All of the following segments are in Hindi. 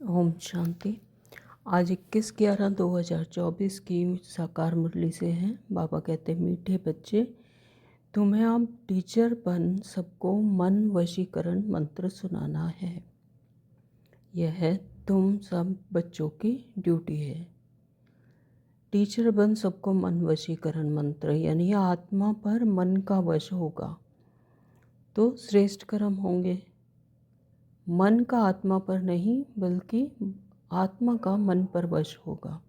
ओम शांति। आज 21/11/2024 की साकार मुरली से हैं। बाबा कहते हैं, मीठे बच्चे, तुम्हें अब टीचर बन सबको मन वशीकरण मंत्र सुनाना है। यह तुम सब बच्चों की ड्यूटी है। टीचर बन सबको मन वशीकरण मंत्र यानी आत्मा पर मन का वश होगा तो श्रेष्ठ कर्म होंगे। मन का आत्मा पर नहीं बल्कि आत्मा का मन पर वश होगा।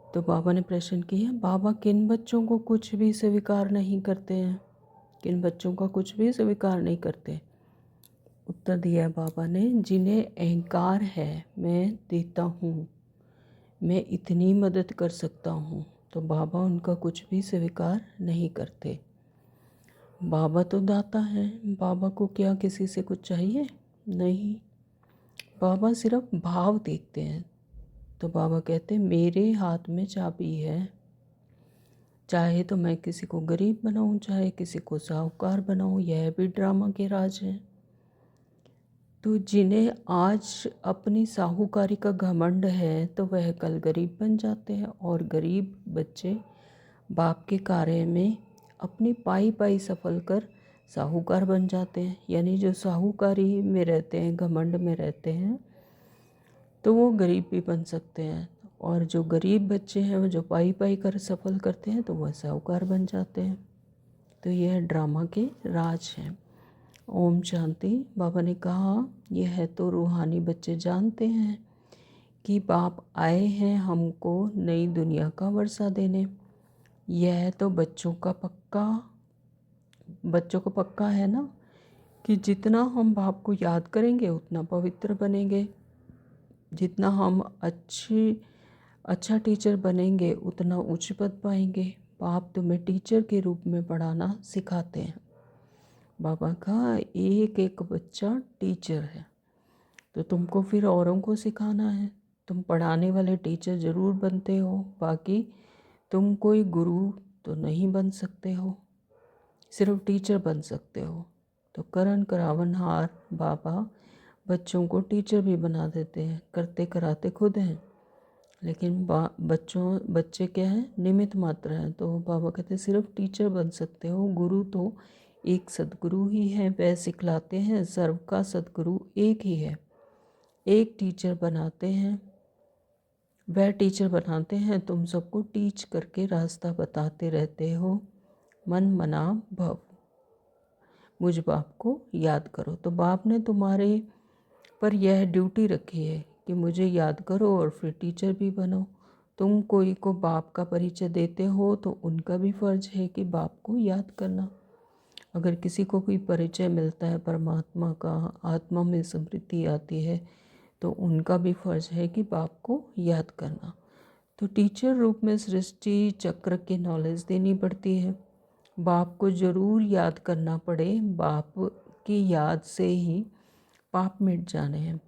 तो बाबा ने प्रश्न किया, बाबा किन बच्चों को कुछ भी स्वीकार नहीं करते हैं? किन बच्चों का कुछ भी स्वीकार नहीं करते? उत्तर दिया बाबा ने, जिन्हें अहंकार है मैं देता हूँ, मैं इतनी मदद कर सकता हूँ, तो बाबा उनका कुछ भी स्वीकार नहीं करते। बाबा तो दाता हैं, बाबा को क्या किसी से कुछ चाहिए? नहीं, बाबा सिर्फ भाव देखते हैं। तो बाबा कहते हैं, मेरे हाथ में चाबी है, चाहे तो मैं किसी को गरीब बनाऊं, चाहे किसी को साहूकार बनाऊं, यह भी ड्रामा के राज है। तो जिन्हें आज अपनी साहूकारी का घमंड है तो वह कल गरीब बन जाते हैं, और गरीब बच्चे बाप के कार्य में अपनी पाई पाई सफल कर साहूकार बन जाते हैं। यानी जो साहूकारी में रहते हैं, घमंड में रहते हैं, तो वो गरीब भी बन सकते हैं, और जो गरीब बच्चे हैं वो जो पाई पाई कर सफल करते हैं तो वह साहूकार बन जाते हैं। तो यह ड्रामा के राज हैं। ओम शांति। बाबा ने कहा, यह है तो रूहानी बच्चे जानते हैं कि बाप आए हैं हमको नई दुनिया का वर्षा देने। यह तो बच्चों को पक्का है ना कि जितना हम बाप को याद करेंगे उतना पवित्र बनेंगे, जितना हम अच्छा टीचर बनेंगे उतना उच्च पद पाएंगे। बाप तुम्हें टीचर के रूप में पढ़ाना सिखाते हैं। बाबा का एक एक बच्चा टीचर है, तो तुमको फिर औरों को सिखाना है। तुम पढ़ाने वाले टीचर ज़रूर बनते हो, बाकी तुम कोई गुरु तो नहीं बन सकते हो, सिर्फ टीचर बन सकते हो। तो करन करावनहार बाबा बच्चों को टीचर भी बना देते हैं, करते कराते खुद हैं, लेकिन बच्चे क्या हैं? निमित्त मात्र हैं। तो बाबा कहते हैं सिर्फ टीचर बन सकते हो, गुरु तो एक सदगुरु ही है, वह सिखलाते हैं, सर्व का सदगुरु एक ही है। एक टीचर बनाते हैं, वह टीचर बनाते हैं, तुम सबको टीच करके रास्ता बताते रहते हो। मन मना भव, मुझ बाप को याद करो। तो बाप ने तुम्हारे पर यह ड्यूटी रखी है कि मुझे याद करो और फिर टीचर भी बनो। तुम कोई को बाप का परिचय देते हो तो उनका भी फर्ज है कि बाप को याद करना। अगर किसी को कोई परिचय मिलता है परमात्मा का, आत्मा में समृद्धि आती है, तो उनका भी फर्ज है कि बाप को याद करना। तो टीचर रूप में सृष्टि चक्र की नॉलेज देनी पड़ती है। बाप को ज़रूर याद करना पड़े, बाप की याद से ही पाप मिट जाने हैं।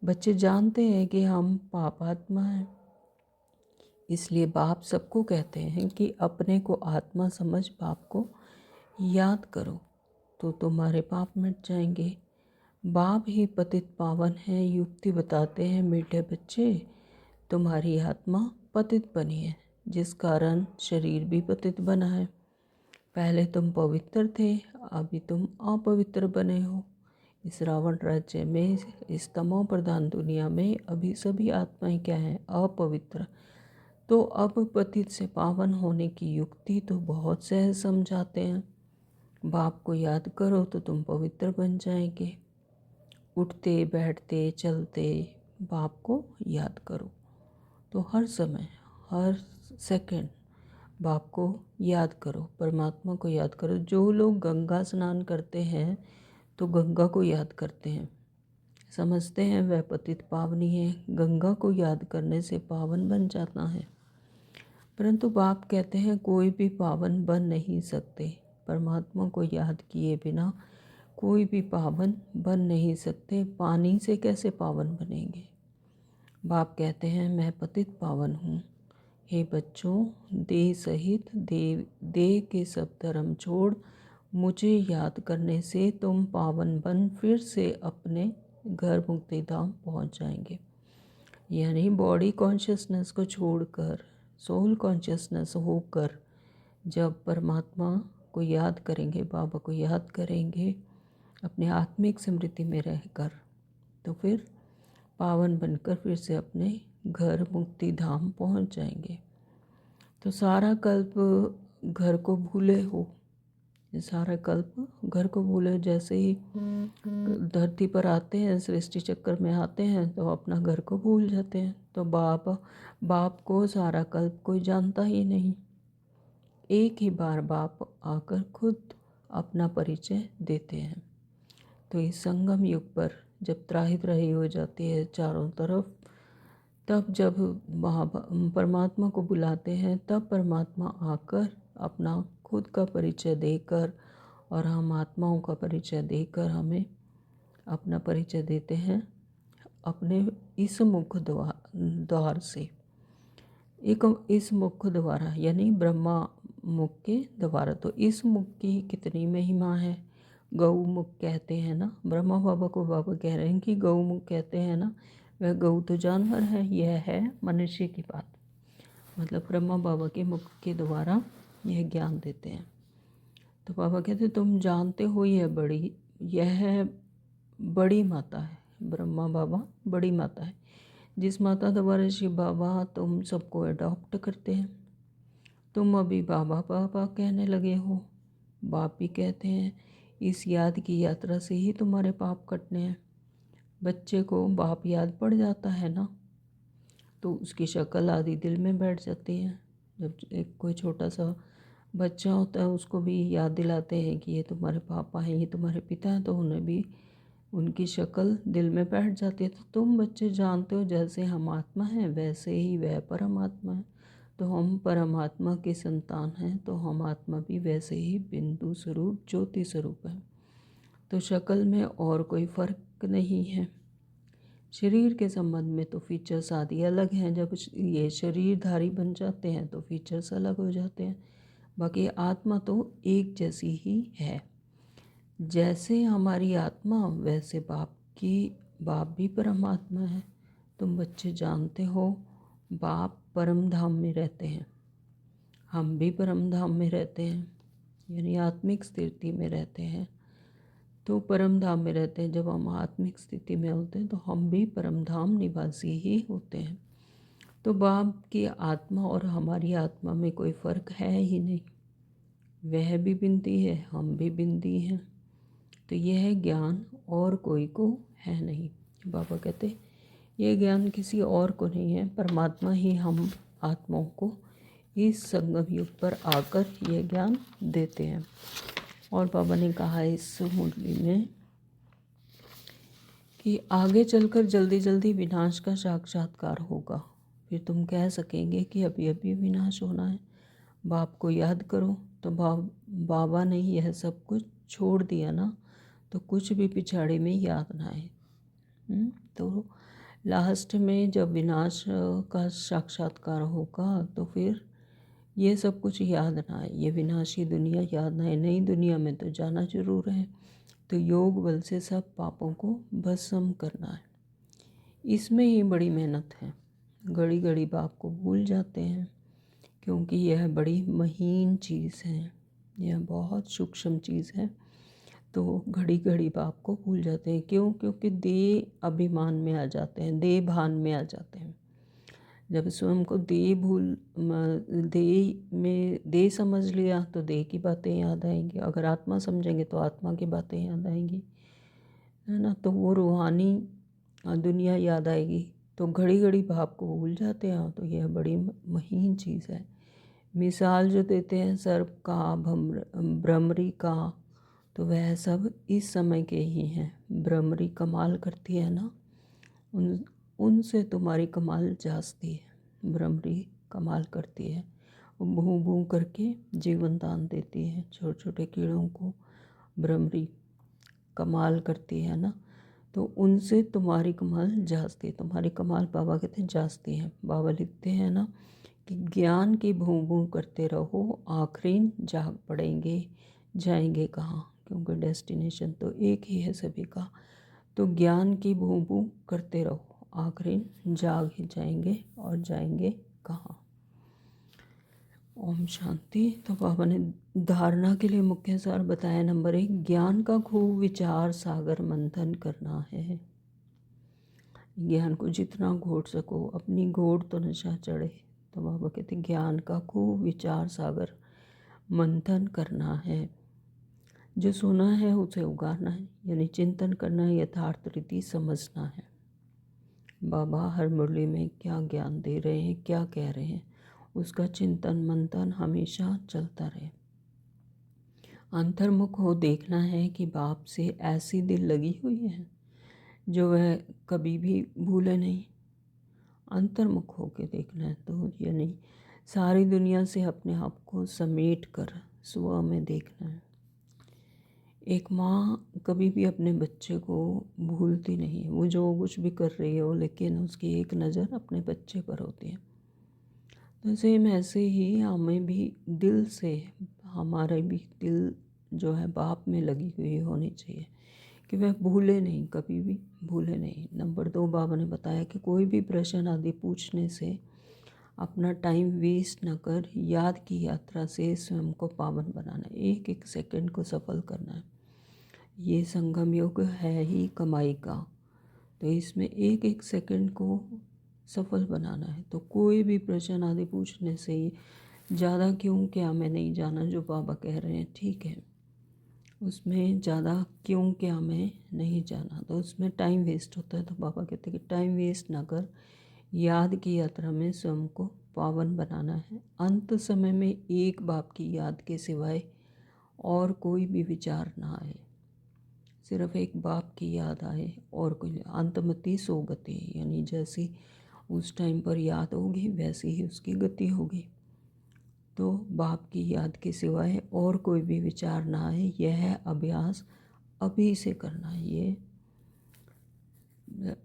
बच्चे जानते हैं कि हम पापात्मा हैं, इसलिए बाप सबको कहते हैं कि अपने को आत्मा समझ बाप को याद करो तो तुम्हारे पाप मिट जाएंगे। बाप ही पतित पावन है, युक्ति बताते हैं, मीठे बच्चे तुम्हारी आत्मा पतित बनी है, जिस कारण शरीर भी पतित बना है। पहले तुम पवित्र थे, अभी तुम अपवित्र बने हो। इस रावण राज्य में, इस तमो प्रधान दुनिया में अभी सभी आत्माएं क्या हैं? अपवित्र। तो अब पतित से पावन होने की युक्ति तो बहुत सहज समझाते हैं। बाप को याद करो तो तुम पवित्र बन जाएंगे। उठते बैठते चलते बाप को याद करो, तो हर समय हर सेकंड बाप को याद करो, परमात्मा को याद करो। जो लोग गंगा स्नान करते हैं तो गंगा को याद करते हैं, समझते हैं वह पतित पावनी है, गंगा को याद करने से पावन बन जाता है। परंतु बाप कहते हैं कोई भी पावन बन नहीं सकते, परमात्मा को याद किए बिना कोई भी पावन बन नहीं सकते। पानी से कैसे पावन बनेंगे? बाप कहते हैं मैं पतित पावन हूँ। हे बच्चों, देह सहित देह के सब धर्म छोड़ मुझे याद करने से तुम पावन बन फिर से अपने घर मुक्ति धाम पहुंच जाएंगे। यानी बॉडी कॉन्शियसनेस को छोड़कर सोल कॉन्शियसनेस होकर जब परमात्मा को याद करेंगे, बाबा को याद करेंगे अपने आत्मिक स्मृति में रहकर, तो फिर पावन बनकर फिर से अपने घर मुक्ति धाम पहुंच जाएंगे। तो सारा कल्प घर को भूले हो, सारा कल्प घर को भूले। जैसे ही धरती पर आते हैं, सृष्टि चक्कर में आते हैं, तो अपना घर को भूल जाते हैं। तो बाप को सारा कल्प कोई जानता ही नहीं। एक ही बार बाप आकर खुद अपना परिचय देते हैं। तो इस संगम युग पर जब त्राहि त्राहि हो जाती है चारों तरफ, तब जब परमात्मा को बुलाते हैं, तब परमात्मा आकर अपना खुद का परिचय देकर और हम आत्माओं का परिचय देकर हमें अपना परिचय देते हैं अपने इस मुख द्वार से। इस मुख द्वारा यानी ब्रह्मा मुख के द्वारा। तो इस मुख की कितनी महिमा है। गौ मुख कहते हैं ना, ब्रह्मा बाबा को बाबा कह रहे हैं कि गौ मुख कहते हैं ना, वह गौ तो जानवर है, यह है मनुष्य की बात। मतलब ब्रह्मा बाबा के मुख के द्वारा यह ज्ञान देते हैं। तो बाबा कहते तुम जानते हो यह बड़ी माता है। ब्रह्मा बाबा बड़ी माता है, जिस माता द्वारा शिव बाबा तुम सबको अडॉप्ट करते हैं। तुम अभी बाबा बाबा कहने लगे हो, बाप भी कहते हैं। इस याद की यात्रा से ही तुम्हारे पाप कटने हैं। बच्चे को बाप याद पड़ जाता है ना, तो उसकी शक्ल आदि दिल में बैठ जाती है। जब एक कोई छोटा सा बच्चा होता है, उसको भी याद दिलाते हैं कि ये तुम्हारे पापा हैं, ये तुम्हारे पिता हैं, तो उन्हें भी उनकी शक्ल दिल में बैठ जाती है। तो तुम बच्चे जानते हो जैसे हम आत्मा हैं, वैसे ही वह परमात्मा है। तो हम परमात्मा के संतान हैं, तो हम आत्मा भी वैसे ही बिंदु स्वरूप ज्योति स्वरूप है। तो शक्ल में और कोई फर्क नहीं है। शरीर के संबंध में तो फीचर्स आदि अलग हैं। जब ये शरीरधारी बन जाते हैं तो फीचर्स अलग हो जाते हैं। बाकी आत्मा तो एक जैसी ही है। जैसे हमारी आत्मा वैसे बाप भी परमात्मा है। तुम बच्चे जानते हो बाप परम धाम में रहते हैं, हम भी परम धाम में रहते हैं, यानी आत्मिक स्थिति में रहते हैं। तो परम धाम में रहते हैं। जब हम आत्मिक स्थिति में होते हैं तो हम भी परम धाम निवासी ही होते हैं। तो बाप की आत्मा और हमारी आत्मा में कोई फर्क है ही नहीं। वह भी बिंदी है, हम भी बिंदी हैं। तो यह ज्ञान और कोई को है नहीं। बाबा कहते यह ज्ञान किसी और को नहीं है, परमात्मा ही हम आत्माओं को इस संगम युग पर आकर यह ज्ञान देते हैं। और बाबा ने कहा इस मुरली में कि आगे चलकर जल्दी जल्दी विनाश का साक्षात्कार होगा। फिर तुम कह सकेंगे कि अभी अभी विनाश होना है। बाप को याद करो। तो बाबा ने यह सब कुछ छोड़ दिया ना, तो कुछ भी पिछाड़ी में याद ना आए। तो लास्ट में जब विनाश का साक्षात्कार होगा तो फिर ये सब कुछ याद ना आए, ये विनाशी दुनिया याद ना आए। नई दुनिया में तो जाना जरूर है। तो योग बल से सब पापों को भस्म करना है। इसमें ही बड़ी मेहनत है। घड़ी घड़ी बाप को भूल जाते हैं, क्योंकि यह बड़ी महीन चीज़ है, यह बहुत सूक्ष्म चीज़ है। तो घड़ी घड़ी बाप को भूल जाते हैं। क्यों? क्योंकि देह अभिमान में आ जाते हैं, देह भान में आ जाते हैं। जब स्वयं को देह समझ लिया तो देह की बातें याद आएंगी। अगर आत्मा समझेंगे तो आत्मा की बातें याद आएंगी, है ना। तो वो रूहानी दुनिया याद आएगी। तो घड़ी घड़ी बाप को भूल जाते हैं। तो यह बड़ी महीन चीज़ है। मिसाल जो देते हैं सर्प का, भ्रमरी का, तो वह सब इस समय के ही हैं। भ्रमरी कमाल करती है ना, उनसे तुम्हारी कमाल जाती है। भ्रमरी कमाल करती है, वो भूं भूं करके जीवन दान देती है छोटे छोटे कीड़ों को। भ्रमरी कमाल करती है ना, तो उनसे तुम्हारी कमाल जाती है। तुम्हारी कमाल बाबा कहते हैं जाती है। बाबा लिखते हैं ना कि ज्ञान की भूं भूं करते रहो, आखिरी जाग पड़ेंगे, जाएंगे कहाँ, क्योंकि डेस्टिनेशन तो एक ही है सभी का। तो ज्ञान की बू बू करते रहो, आखिर जाग ही जाएंगे, और जाएंगे कहाँ। ओम शांति। तो बाबा ने धारणा के लिए मुख्य सार बताया। नंबर 1, ज्ञान का खूब विचार सागर मंथन करना है। ज्ञान को जितना घोट सको, अपनी घोट तो नशा चढ़े। तो बाबा कहते ज्ञान का खूब विचार सागर मंथन करना है। जो सुना है उसे उगारना है, यानी चिंतन करना है, यथार्थ रीति समझना है। बाबा हर मुरली में क्या ज्ञान दे रहे हैं, क्या कह रहे हैं, उसका चिंतन मंथन हमेशा चलता रहे। अंतर्मुख हो देखना है कि बाप से ऐसी दिल लगी हुई है जो वह कभी भी भूले नहीं। अंतर्मुख होकर देखना है, तो यानी सारी दुनिया से अपने आप को समेट कर स्व में देखना है। एक माँ कभी भी अपने बच्चे को भूलती नहीं है, वो जो कुछ भी कर रही हो, लेकिन उसकी एक नज़र अपने बच्चे पर होती है। तो सेम ऐसे ही हमें भी दिल से, हमारा भी दिल जो है बाप में लगी हुई होनी चाहिए कि वह भूले नहीं, कभी भी भूले नहीं। नंबर 2, बाबा ने बताया कि कोई भी प्रश्न आदि पूछने से अपना टाइम वेस्ट न कर याद की यात्रा से स्वयं को पावन बनाना है। एक एक सेकंड को सफल करना है। ये संगम युग है ही कमाई का, तो इसमें एक एक सेकंड को सफल बनाना है। तो कोई भी प्रश्न आदि पूछने से ज़्यादा क्यों क्या मैं नहीं जाना, जो बाबा कह रहे हैं ठीक है, उसमें ज़्यादा क्यों क्या मैं नहीं जाना, तो उसमें टाइम वेस्ट होता है। तो बाबा कहते हैं कि टाइम वेस्ट ना कर याद की यात्रा में स्वयं को पावन बनाना है। अंत समय में एक बाप की याद के सिवाय और कोई भी विचार ना आए, सिर्फ एक बाप की याद आए और कोई। अंतमति सो गति, यानी जैसी उस टाइम पर याद होगी वैसी ही उसकी गति होगी। तो बाप की याद के सिवाय और कोई भी विचार ना आए, यह अभ्यास अभी से करना है।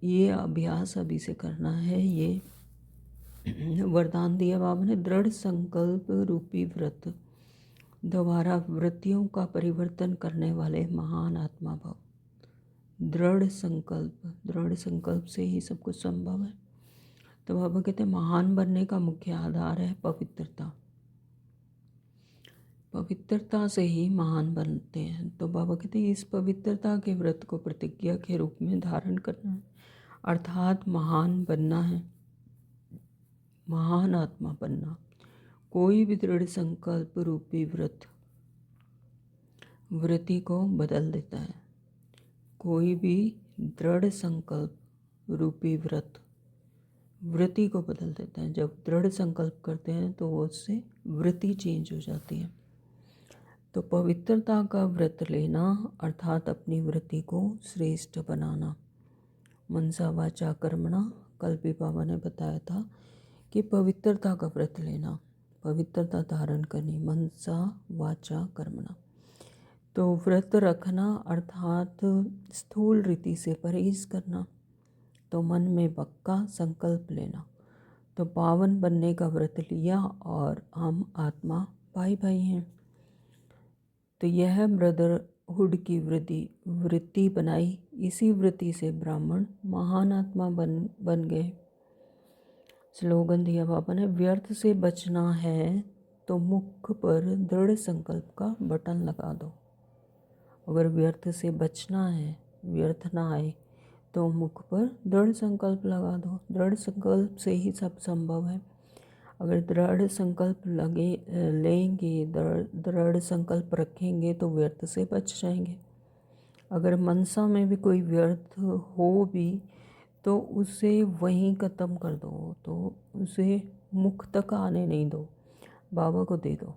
ये अभ्यास अभी से करना है। ये वरदान दिया बाबा ने। दृढ़ संकल्प रूपी व्रत द्वारा वृत्तियों का परिवर्तन करने वाले महान आत्मा भव। दृढ़ संकल्प से ही सब कुछ संभव है। तो बाबा कहते हैं महान बनने का मुख्य आधार है पवित्रता। पवित्रता से ही महान बनते हैं। तो बाबा कहते हैं इस पवित्रता के व्रत को प्रतिज्ञा के रूप में धारण करना है, अर्थात महान बनना है, महान आत्मा बनना। कोई भी दृढ़ संकल्प रूपी वृत्ति को बदल देता है। कोई भी दृढ़ संकल्प रूपी वृत्ति को बदल देता है। जब दृढ़ संकल्प करते हैं तो वो उससे वृत्ति चेंज हो जाती है। तो पवित्रता का व्रत लेना अर्थात अपनी वृत्ति को श्रेष्ठ बनाना। मनसा वाचा कर्मणा, कल भी बाबा ने बताया था कि पवित्रता का व्रत लेना, पवित्रता धारण करनी, मनसा वाचा कर्मणा। तो व्रत रखना अर्थात स्थूल रीति से परहेज करना। तो मन में पक्का संकल्प लेना। तो पावन बनने का व्रत लिया और हम आत्मा भाई भाई हैं। तो यह ब्रदरहुड की वृत्ति बनाई। इसी वृत्ति से ब्राह्मण महान आत्मा बन गए। स्लोगन दिया बाबा ने, व्यर्थ से बचना है तो मुख पर दृढ़ संकल्प का बटन लगा दो। अगर व्यर्थ से बचना है, व्यर्थ ना आए, तो मुख पर दृढ़ संकल्प लगा दो। दृढ़ संकल्प से ही सब संभव है। अगर दृढ़ संकल्प लेंगे, दृढ़ संकल्प रखेंगे तो व्यर्थ से बच जाएंगे। अगर मनसा में भी कोई व्यर्थ हो भी तो उसे वहीं ख़त्म कर दो, तो उसे मुख तक आने नहीं दो, बाबा को दे दो,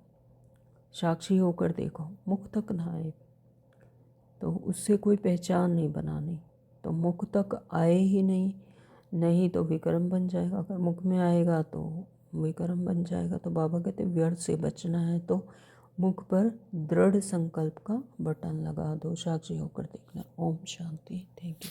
साक्षी होकर देखो, मुख तक ना आए तो उससे कोई पहचान नहीं बनानी। तो मुख तक आए ही नहीं तो विक्रम बन जाएगा। अगर मुख में आएगा तो विक्रम बन जाएगा। तो बाबा कहते व्यर्थ से बचना है तो मुख पर दृढ़ संकल्प का बटन लगा दो, साक्षी होकर देखना। ओम शांति। Thank you.